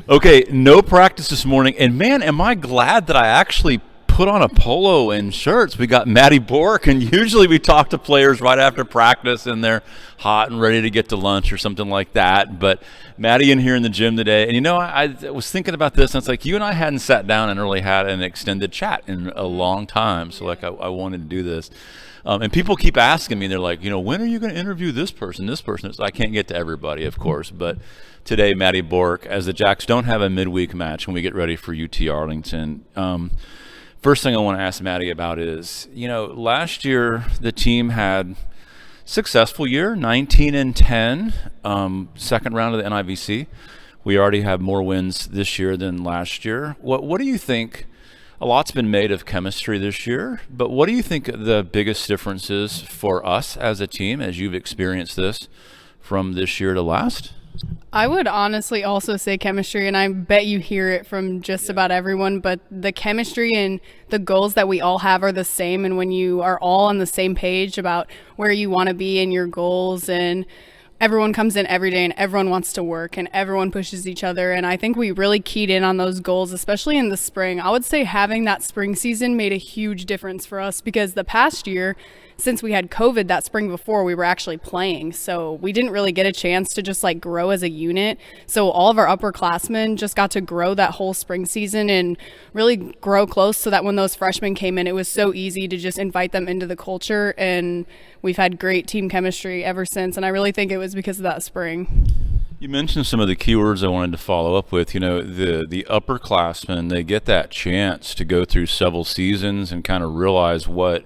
Okay, no practice this morning, and man, am I glad that I actually put on a polo and shirts. We got Maddy Bourque, and usually we talk to players right after practice, and they're hot and ready to get to lunch or something like that. But Maddy in here in the gym today, and I was thinking about this, and it's like you and I hadn't sat down and really had an extended chat in a long time, so like I wanted to do this. And people keep asking me, they're like, when are you going to interview this person, this person? So I can't get to everybody, of course, but today, Maddy Bourque, as the Jacks don't have a midweek match when we get ready for UT-Arlington. First thing I want to ask Maddy about is, last year the team had successful year, 19-10, second round of the NIVC. We already have more wins this year than last year. What do you think? A lot's been made of chemistry this year, but what do you think the biggest difference is for us as a team as you've experienced this from this year to last? I would honestly also say chemistry, and I bet you hear it from just about everyone, but the chemistry and the goals that we all have are the same, and when you are all on the same page about where you want to be and your goals, and everyone comes in every day and everyone wants to work and everyone pushes each other, and I think we really keyed in on those goals, especially in the spring. I would say having that spring season made a huge difference for us because the past year, since we had COVID that spring before, we were actually playing. So we didn't really get a chance to just grow as a unit. So all of our upperclassmen just got to grow that whole spring season and really grow close so that when those freshmen came in, it was so easy to just invite them into the culture. And we've had great team chemistry ever since. And I really think it was because of that spring. You mentioned some of the keywords I wanted to follow up with. The upperclassmen, they get that chance to go through several seasons and kind of realize what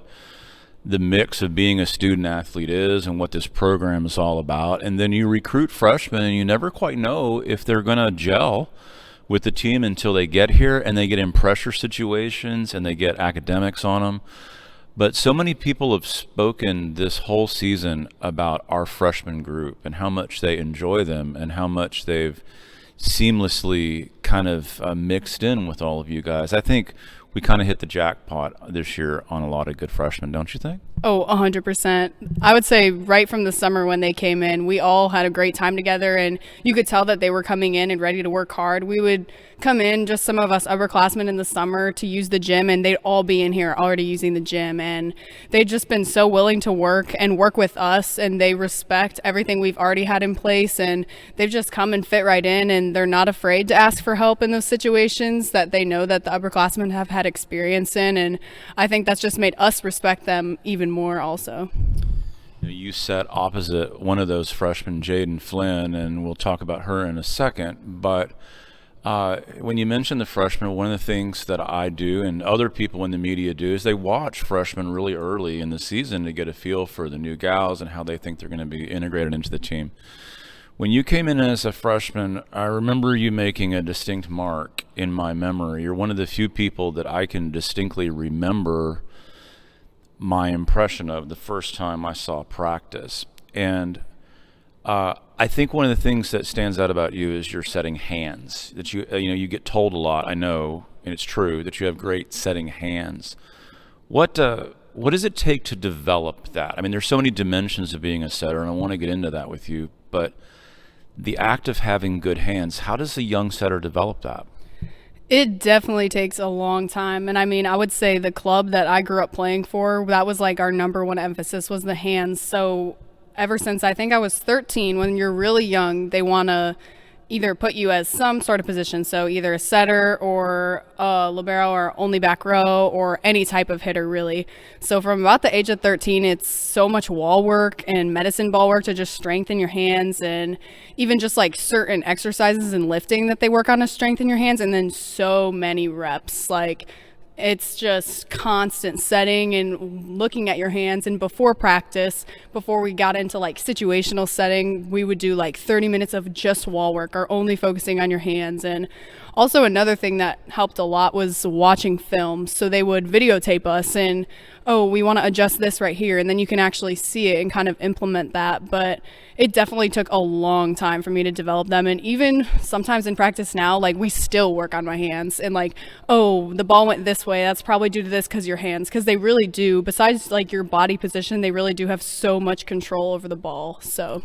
the mix of being a student athlete is and what this program is all about. And then you recruit freshmen and you never quite know if they're going to gel with the team until they get here and they get in pressure situations and they get academics on them. But so many people have spoken this whole season about our freshman group and how much they enjoy them and how much they've seamlessly kind of mixed in with all of you guys. I think we kind of hit the jackpot this year on a lot of good freshmen, don't you think? Oh, 100%. I would say right from the summer when they came in, we all had a great time together, and you could tell that they were coming in and ready to work hard. We would come in, just some of us upperclassmen in the summer, to use the gym, and they'd all be in here already using the gym, and they'd just been so willing to work with us, and they respect everything we've already had in place, and they've just come and fit right in, and they're not afraid to ask for help in those situations that they know that the upperclassmen have had experience in, and I think that's just made us respect them even more also. You sat opposite one of those freshmen, Jaden Flynn, and we'll talk about her in a second, but when you mention the freshmen, one of the things that I do and other people in the media do is they watch freshmen really early in the season to get a feel for the new gals and how they think they're going to be integrated into the team. When you came in as a freshman, I remember you making a distinct mark in my memory. You're one of the few people that I can distinctly remember my impression of the first time I saw practice. And I think one of the things that stands out about you is your setting hands. That you get told a lot, I know, and it's true, that you have great setting hands. What does it take to develop that? I mean, there's so many dimensions of being a setter, and I want to get into that with you, but the act of having good hands, how does a young setter develop that? It definitely takes a long time. And I mean, I would say the club that I grew up playing for, that was our number one emphasis was the hands. So ever since I think I was 13, when you're really young, they want to either put you as some sort of position. So either a setter or a libero or only back row or any type of hitter really. So from about the age of 13, it's so much wall work and medicine ball work to just strengthen your hands, and even just certain exercises and lifting that they work on to strengthen your hands, and then so many reps. It's just constant setting and looking at your hands. And before practice, before we got into situational setting, we would do 30 minutes of just wall work or only focusing on your hands. And also another thing that helped a lot was watching film. So they would videotape us and, oh, we want to adjust this right here. And then you can actually see it and kind of implement that. But it definitely took a long time for me to develop them. And even sometimes in practice now, we still work on my hands and oh, the ball went this way. That's probably due to this because your hands, because they really do. Besides your body position, they really do have so much control over the ball. So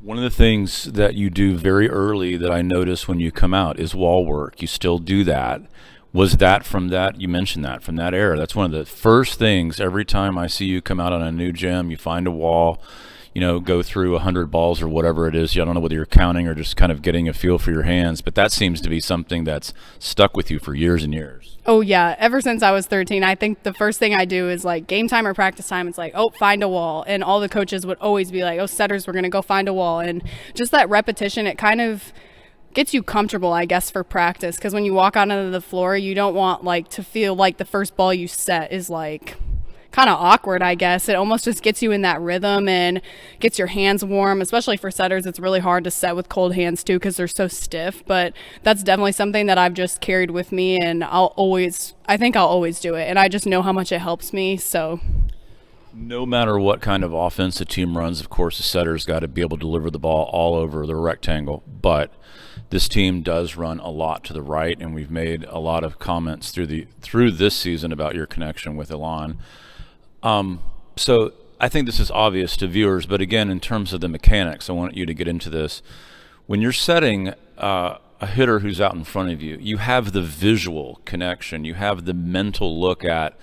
One of the things that you do very early that I notice when you come out is wall work. You still do that. Was that from that, you mentioned that, from that era? That's one of the first things every time I see you come out on a new gym, you find a wall, go through 100 balls or whatever it is. I don't know whether you're counting or just kind of getting a feel for your hands, but that seems to be something that's stuck with you for years and years. Oh, yeah. Ever since I was 13, I think the first thing I do is like game time or practice time. It's like, oh, find a wall. And all the coaches would always be like, oh, setters, we're going to go find a wall. And just that repetition, it kind of gets you comfortable, I guess, for practice. Because when you walk out onto the floor, you don't want like to feel like the first ball you set is like kind of awkward, I guess. It almost just gets you in that rhythm and gets your hands warm, especially for setters. It's really hard to set with cold hands too because they're so stiff, but that's definitely something that I've just carried with me, and I think I'll always do it, and I just know how much it helps me. So no matter what kind of offense the team runs, of course, the setter's got to be able to deliver the ball all over the rectangle, but this team does run a lot to the right, and we've made a lot of comments through this season about your connection with Elon. So I think this is obvious to viewers, but again, in terms of the mechanics, I want you to get into this. When you're setting a hitter who's out in front of you, you have the visual connection. You have the mental look at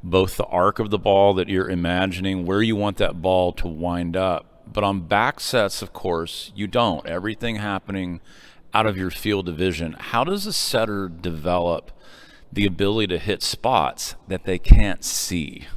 both the arc of the ball that you're imagining, where you want that ball to wind up. But on back sets, of course, you don't. Everything happening out of your field of vision. How does a setter develop the ability to hit spots that they can't see?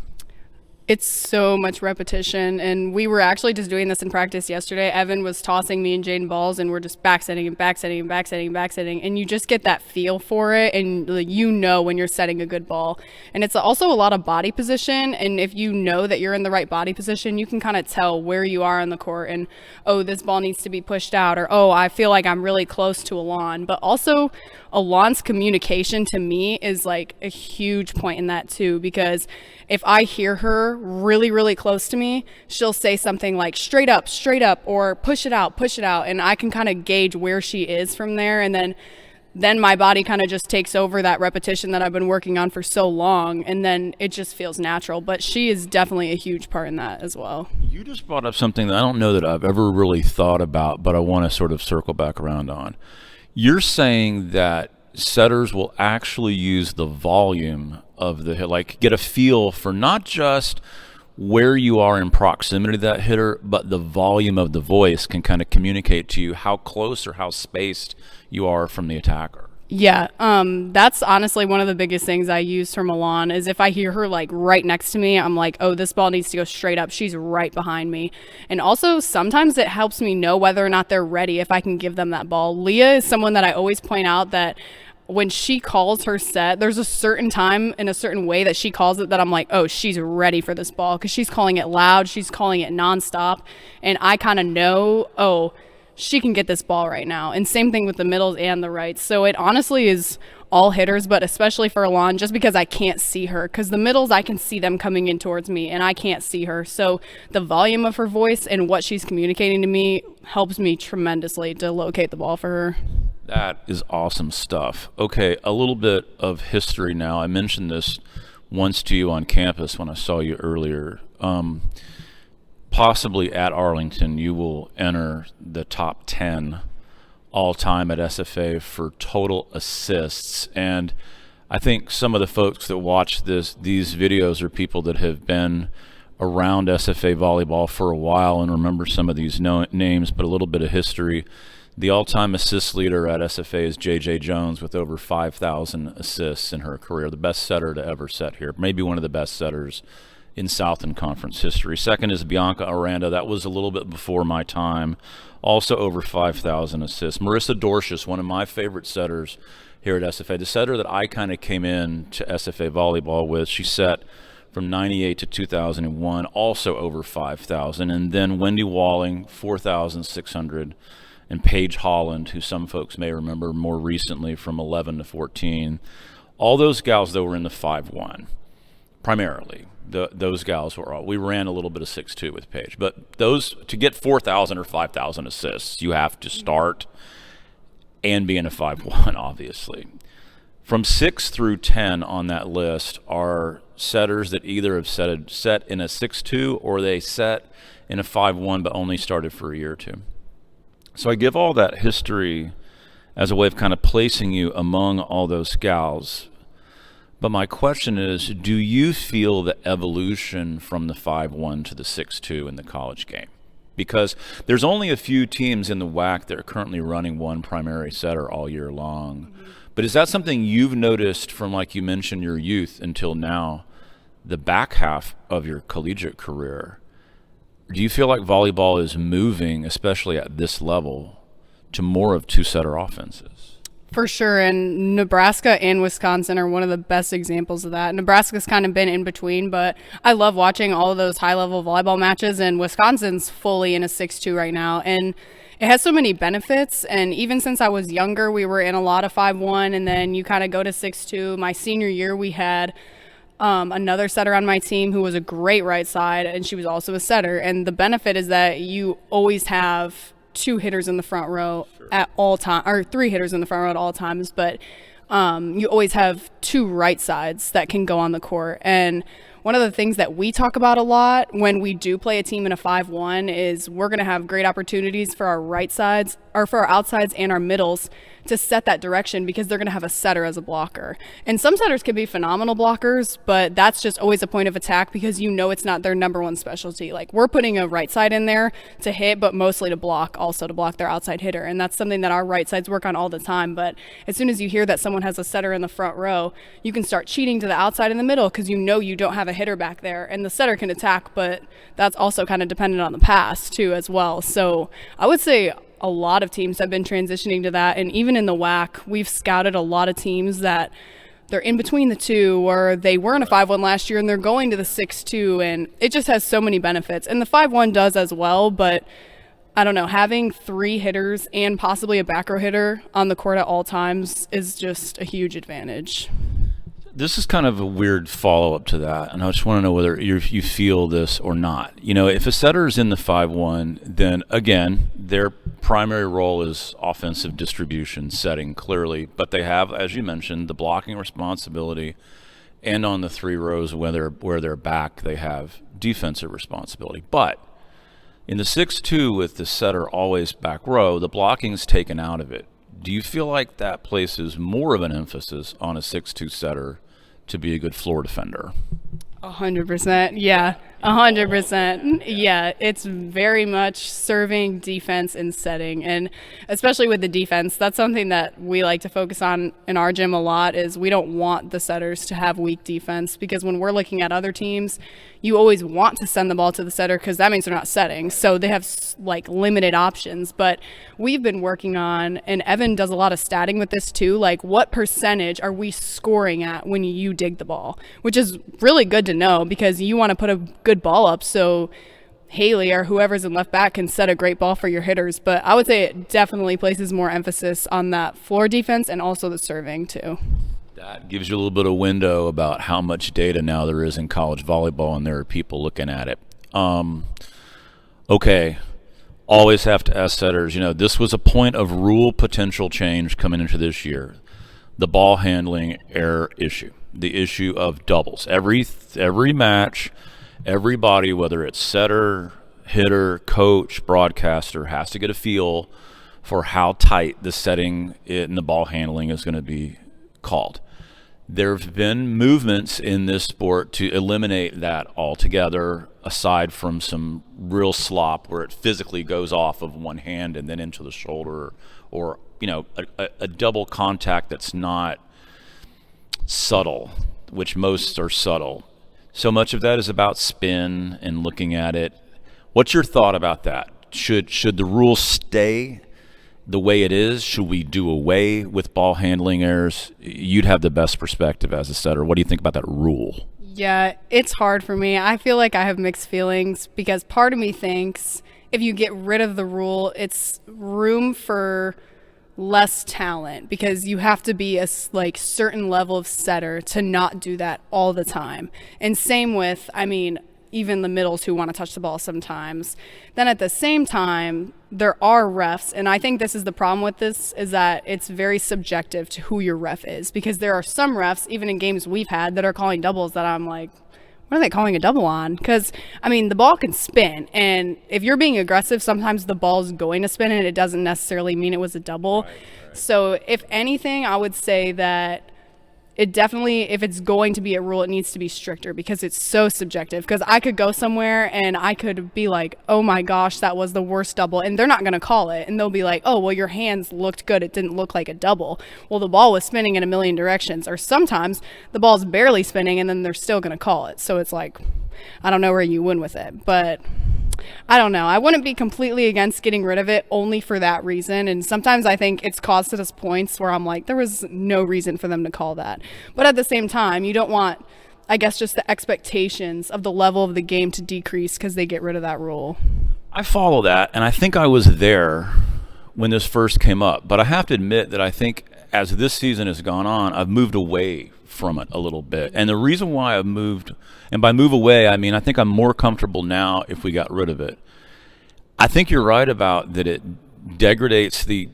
It's so much repetition, and we were actually just doing this in practice yesterday. Evan was tossing me and Jaden balls, and we're just backsetting and backsetting and backsetting and backsetting, and you just get that feel for it, and when you're setting a good ball. And it's also a lot of body position, and if you know that you're in the right body position, you can kind of tell where you are on the court, and, oh, this ball needs to be pushed out, or, oh, I feel like I'm really close to Alon. But also, Alon's communication to me is like a huge point in that too, because if I hear her really, really close to me, she'll say something like straight up, or push it out, and I can kind of gauge where she is from there, and then my body kind of just takes over that repetition that I've been working on for so long, and then it just feels natural. But she is definitely a huge part in that as well. You just brought up something that I don't know that I've ever really thought about, but I want to sort of circle back around on. You're saying that setters will actually use the volume of the hit, like get a feel for not just where you are in proximity to that hitter, but the volume of the voice can kind of communicate to you how close or how spaced you are from the attacker. Yeah, that's honestly one of the biggest things I use from Milan is if I hear her like right next to me, I'm like, oh, this ball needs to go straight up. She's right behind me. And also sometimes it helps me know whether or not they're ready if I can give them that ball. Leah is someone that I always point out that when she calls her set, there's a certain time in a certain way that she calls it that I'm like, oh, she's ready for this ball because she's calling it loud, she's calling it nonstop, and I kind of know, oh, she can get this ball right now. And same thing with the middles and the rights. So it honestly is all hitters, but especially for Alon, just because I can't see her. Because the middles, I can see them coming in towards me, and I can't see her. So the volume of her voice and what she's communicating to me helps me tremendously to locate the ball for her. That is awesome stuff. Okay, a little bit of history now. I mentioned this once to you on campus when I saw you earlier. Possibly at Arlington, you will enter the top 10 all-time at SFA for total assists. And I think some of the folks that watch these videos are people that have been around SFA volleyball for a while and remember some of these names, but a little bit of history. The all-time assist leader at SFA is J.J. Jones with over 5,000 assists in her career, the best setter to ever set here, maybe one of the best setters in Southland Conference history. Second is Bianca Aranda. That was a little bit before my time, also over 5,000 assists. Marissa Dorcius, one of my favorite setters here at SFA, the setter that I kind of came in to SFA volleyball with. She set from 98 to 2001, also over 5,000. And then Wendy Walling, 4,600. And Paige Holland, who some folks may remember more recently from 11 to 14. All those gals, though, were in the 5-1, primarily. Those gals were all. We ran a little bit of 6-2 with Paige. But those, to get 4,000 or 5,000 assists, you have to start and be in a 5-1, obviously. From 6 through 10 on that list are setters that either have set in a 6-2 or they set in a 5-1 but only started for a year or two. So I give all that history as a way of kind of placing you among all those gals. But my question is, do you feel the evolution from the 5-1 to the 6-2 in the college game? Because there's only a few teams in the WAC that are currently running one primary setter all year long. Mm-hmm. But is that something you've noticed from, like you mentioned, your youth until now, the back half of your collegiate career? Do you feel like volleyball is moving, especially at this level, to more of two-setter offenses? For sure, and Nebraska and Wisconsin are one of the best examples of that. Nebraska's kind of been in between, but I love watching all of those high-level volleyball matches, and Wisconsin's fully in a 6-2 right now. And it has so many benefits, and even since I was younger, we were in a lot of 5-1, and then you kind of go to 6-2. My senior year, we had another setter on my team who was a great right side, and she was also a setter. And the benefit is that you always have two hitters in the front row at all time, or three hitters in the front row at all times, but you always have two right sides that can go on the court. And one of the things that we talk about a lot when we do play a team in a 5-1 is we're going to have great opportunities for our right sides, or for our outsides and our middles, to set that direction, because they're going to have a setter as a blocker. And some setters can be phenomenal blockers, but that's just always a point of attack, because you know it's not their number one specialty. Like, we're putting a right side in there to hit, but mostly to block, also to block their outside hitter. And that's something that our right sides work on all the time. But as soon as you hear that someone has a setter in the front row, you can start cheating to the outside in the middle, because you know you don't have a hitter back there. And the setter can attack, but that's also kind of dependent on the pass too as well. So I would say a lot of teams have been transitioning to that. And even in the WAC, we've scouted a lot of teams that they're in between the two, or they were in a 5-1 last year and they're going to the 6-2, and it just has so many benefits. And the 5-1 does as well, but I don't know, having three hitters and possibly a back row hitter on the court at all times is just a huge advantage. This is kind of a weird follow-up to that, and I just want to know whether you feel this or not. You know, if a setter is in the 5-1, then, again, their primary role is offensive distribution, setting, clearly, but they have, as you mentioned, the blocking responsibility, and on the three rows where they're back, they have defensive responsibility. But in the 6-2 with the setter always back row, the blocking's taken out of it. Do you feel like that places more of an emphasis on a 6-2 setter to be a good floor defender? 100%. Yeah, 100%. Yeah, it's very much serving, defense, and setting. And especially with the defense, that's something that we like to focus on in our gym a lot, is we don't want the setters to have weak defense, because when we're looking at other teams, you always want to send the ball to the setter, because that means they're not setting. So they have like limited options. But we've been working on, and Evan does a lot of statting with this too, like what percentage are we scoring at when you dig the ball, which is really good to know, because you want to put a good ball up so Haley or whoever's in left back can set a great ball for your hitters. But I would say it definitely places more emphasis on that floor defense and also the serving too. That gives you a little bit of window about how much data now there is in college volleyball, and there are people looking at it. Okay, always have to ask setters, you know, this was a point of rule potential change coming into this year. The ball handling error issue, the issue of doubles. Every match, everybody, whether it's setter, hitter, coach, broadcaster, has to get a feel for how tight the setting and the ball handling is going to be called. There have been movements in this sport to eliminate that altogether, aside from some real slop where it physically goes off of one hand and then into the shoulder, or you know, a double contact that's not subtle, which most are subtle. So much of that is about spin and looking at it. What's your thought about that? Should the rule stay the way it is? Should we do away with ball handling errors? You'd have the best perspective as a setter. What do you think about that rule? Yeah, it's hard for me. I feel like I have mixed feelings, because part of me thinks if you get rid of the rule, it's room for less talent, because you have to be a like certain level of setter to not do that all the time. And same with, I mean, even the middles who want to touch the ball sometimes. Then at the same time, there are refs, and I think this is the problem with this, is that it's very subjective to who your ref is, because there are some refs, even in games we've had, that are calling doubles that I'm like, what are they calling a double on? Because, I mean, the ball can spin, and if you're being aggressive, sometimes the ball's going to spin, and it doesn't necessarily mean it was a double. Right. So if anything, I would say that it definitely, if it's going to be a rule, it needs to be stricter because it's so subjective. Because I could go somewhere and I could be like, oh my gosh, that was the worst double, and they're not going to call it. And they'll be like, oh, well, your hands looked good. It didn't look like a double. Well, the ball was spinning in a million directions. Or sometimes the ball's barely spinning and then they're still going to call it. So it's like, I don't know where you win with it. But I don't know. I wouldn't be completely against getting rid of it only for that reason. And sometimes I think it's caused us points where I'm like, there was no reason for them to call that. But at the same time, you don't want, I guess, just the expectations of the level of the game to decrease because they get rid of that rule. I follow that, and I think I was there when this first came up. But I have to admit that I think as this season has gone on, I've moved away from it a little bit. And the reason why I've moved, and by move away, I mean I think I'm more comfortable now if we got rid of it. I think you're right about that it degrades the,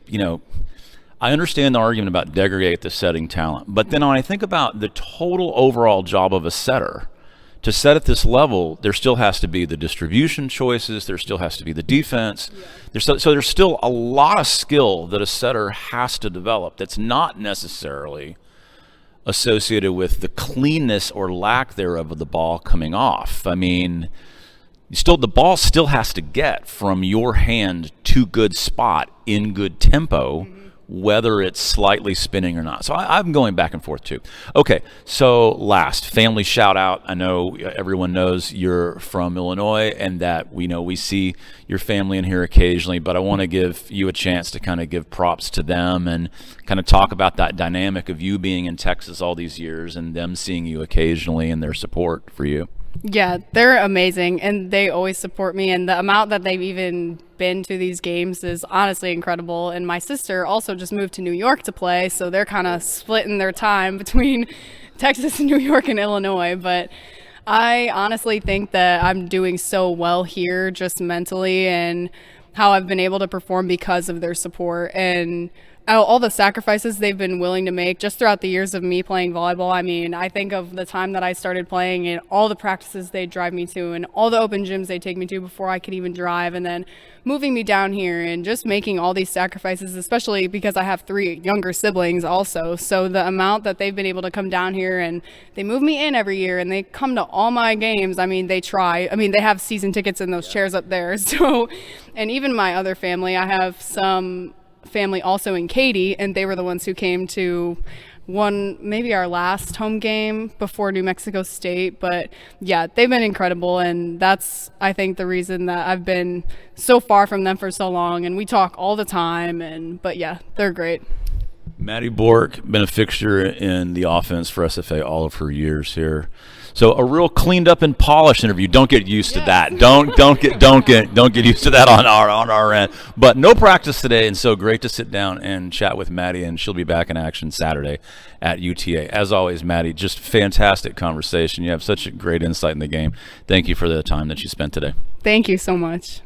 I understand the argument about degrade the setting talent, but then when I think about the total overall job of a setter, to set at this level, there still has to be the distribution choices, there still has to be the defense. Yeah. So there's still a lot of skill that a setter has to develop that's not necessarily associated with the cleanness or lack thereof of the ball coming off. I mean, the ball still has to get from your hand to good spot in good tempo, whether it's slightly spinning or not. So I'm going back and forth too. Okay, so last, family shout out. I know everyone knows you're from Illinois and that we see your family in here occasionally, but I want to give you a chance to kind of give props to them and kind of talk about that dynamic of you being in Texas all these years and them seeing you occasionally and their support for you. Yeah, they're amazing, and they always support me, and the amount that they've even been to these games is honestly incredible. And my sister also just moved to New York to play, so they're kind of splitting their time between Texas and New York and Illinois. But I honestly think that I'm doing so well here just mentally and how I've been able to perform because of their support and all the sacrifices they've been willing to make just throughout the years of me playing volleyball. I mean, I think of the time that I started playing and all the practices they drive me to and all the open gyms they take me to before I could even drive, and then moving me down here and just making all these sacrifices, especially because I have 3 younger siblings also. So the amount that they've been able to come down here, and they move me in every year and they come to all my games. I mean, they try. I mean, they have season tickets in those chairs up there. So, and even my other family, I have some family also in Katy, and they were the ones who came to maybe our last home game before New Mexico State. But yeah, they've been incredible, and that's, I think, the reason that I've been so far from them for so long, and we talk all the time. But yeah, they're great. Maddy Bourque, been a fixture in the offense for SFA all of her years here. So a real cleaned up and polished interview. Don't get used to that. Don't get used to that on our end. But no practice today, and so great to sit down and chat with Maddy, and she'll be back in action Saturday at UTA. As always, Maddy, just fantastic conversation. You have such a great insight in the game. Thank you for the time that you spent today. Thank you so much.